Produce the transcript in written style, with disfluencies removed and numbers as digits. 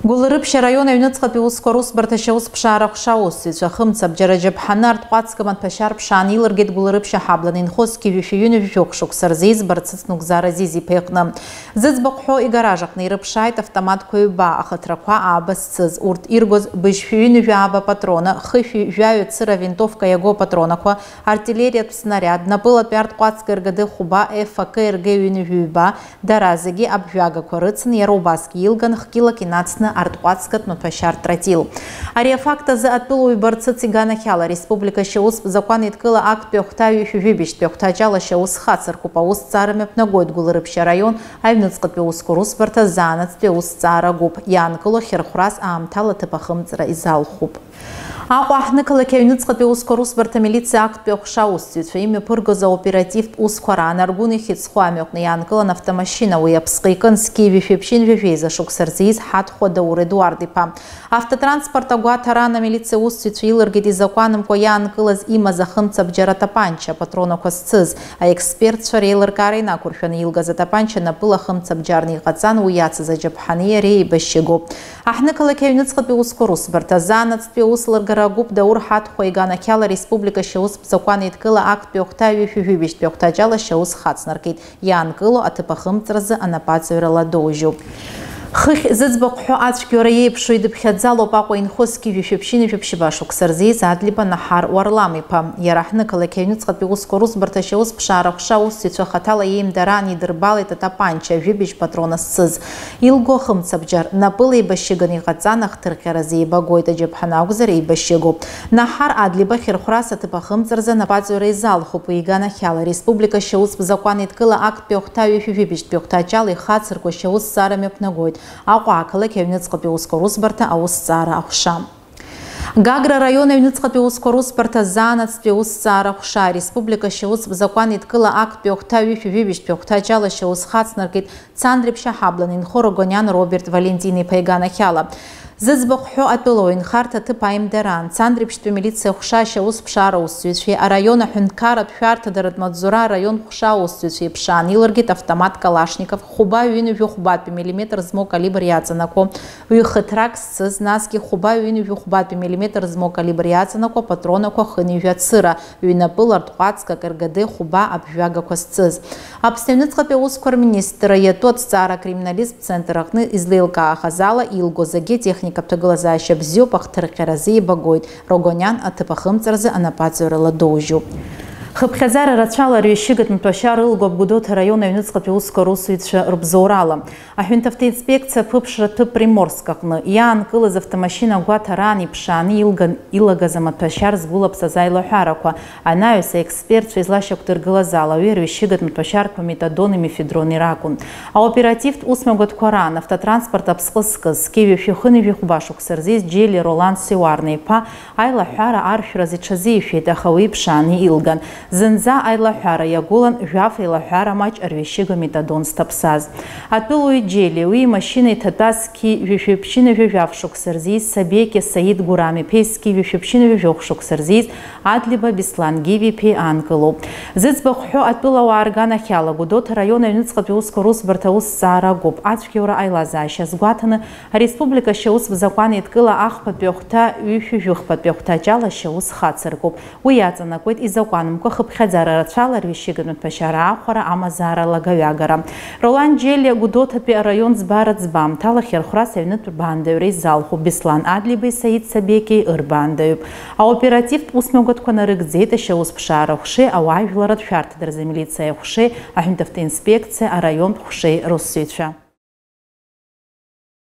Гулырыпши район Юницкъапи ускорус барташаус пшара хшауси хымцап жараджаб ханарт қуацкаман пашар пшан илыргет гулырыпши хаблан инхоски вифиюни вифёкшук сарзиз барцыцнук заразизи пекна. Зыцбақхо и гаражақны ирыпшайт автомат койба ахатраква абасцыз урт иргоз бышфиюни вяба патрона хыфи вяю цыра винтовка яго патронаква артиллерия снаряд напылат пярт қуацка иргады хуба ФК иргеюни вюба даразыги абвяга корыцын ярубаски илган хкила кинацны артқуацкат нутвашар тратил. Ария факта за отпилу и борцы цигана хяла республика шеус закон иткыла акт пёхтаю фювибиш пёхтаджала шеус хацар купаус царами пнагойд гулырыпши район айвницкат пеус курус партазанат пеус цара губ янкыло херхурас аамтала тыпахымцра изал хуб. Ахуахныкала кевницкат пеус курус барта милиция акт пёхшаус цветфеиме пыргоза оператив ускора наргуны хитсхуамёкны янкыла автомашина уяпскайкан скиви фепшин вивеза шуксарзиз хатхода Эдуардипа. Автотранспорта гуатарана милиция устицуилыргит и законом коян кылаз има захымцап жаратапанча патрона косцыз, а эксперт шарейлыр карина курфен илга затапанча напыла хымцап жарни кацан уяцы за джапхания рей бащего. Ахныкала кевницкат пеускорус бартазанат пеуслыр гарагуб даур хатхо игана кяла республика шеус закон иткыла акт пёхтаю фювибиш пёхтаджала шеус хацнаркит ян кыло атыпахымцразы анапацеврала дожу. Хых зыцбақхо ацкёра епшу идыпхядзало пақо инхоски вифепшини фепшибашук сарзиз адлиба нахар уарламипа. Ярахныкала кевницкат пеускорус барташеус пшарахшаус сицо хатала ем дарани дырбалы татапанча вибиш патрона сцыз. Илго хымцабджар напылы и бащигани гацанах тыркарази багойта джепханаугзар и бащигу. Нахар адлиба хирхураса тыпа хымцарза нападзура изал хупу игана хяла республика шеус закон иткыла акт пёхтаю вибиш пёхтачал и хацырко шеус сарами пнагойт. Акуакала кевницкат пеускорус барта аус цара ахшам. Гагра района Юницкъапи ускорус партазанат пеус цара хуша республика шеус закон иткыла акт пёхтаю фювибиш пёхтаджала шеус хацнаркит цандрипша хабланин хорогонян Роберт Валентини пайгана хяла. Зыцбақхо атпилоин харта тыпаим даран цандрипшту милиция хуша шеус пшара устюцфи а района хункарат фярта дарадмадзура район хуша устюцфи пшан илыргит автомат калашников хуба вину вюхбат миллиметр змо калибр яцанако вюхатрак сыз наски хуба вину вюхбат миллиметр змо калибр яцанако патронако хыни вяцыра вюнапыл артхуацка каргаде хуба абвяга косцыз. Обстевницкъапи ускор министра етот цара криминалист центрахны излилка ахазала илгозаге техника Каптаглазаща бзёпах тыркарази багойт рогонян атыпахымцарзы анапацеврала дожу. Хыпхязара рачала решигат мтвашар илгоб гудота района Юницкъапи ускорусуитша рубзорала. Ахюнтавта инспекция пыпшра тып приморскакны. Ян кылыз автомашина гуатарани пшани илган илага за мтвашар сгулапса зайла хараква. Анаюса эксперт шизлаща ктыргылазала. Уер решигат мтвашар по метадон и мефедрон иракун. А оператив усмагот коран автотранспорт апскыскыз. Киви фюхыны вихубашук сарзиз джели Роланд Севарный па. Айла хара арфира зичазифи дахауи пшани илган. Зынза айлахара ягулан жаф айлахара мач арвещига метадон стапсаз. Атпилуи джели уи машины татаски вишепшины вивявшук сарзиз сабеки Саид Гурами пески вишепшины вивявшук сарзиз адлиба Беслан Гиви пе анкылу. Зыцбақхо атпилау аргана хяла гудот района Юницкъапи ускорус бартаус цара губ ачкеура айлазаща сгуатаны республика шеус в закон иткыла ахпа пёхта вифюхпа пёхтаджала шеус хацар губ. Уяцанакойт и законом хыпхязара рачала рвещиганут пашара ахора амазара лагавягара. Роланд Джели гудотапи район сбарат сбам тала херхура севнут урбандаюри залху Беслан Адлибы Саид Сабеки урбандаюб. А оператив усмегот конарык дзейта шеус пшара хуши ауай виларат фяртадар за милиция хуши ахюнтавта инспекция а район хуши Россуитша.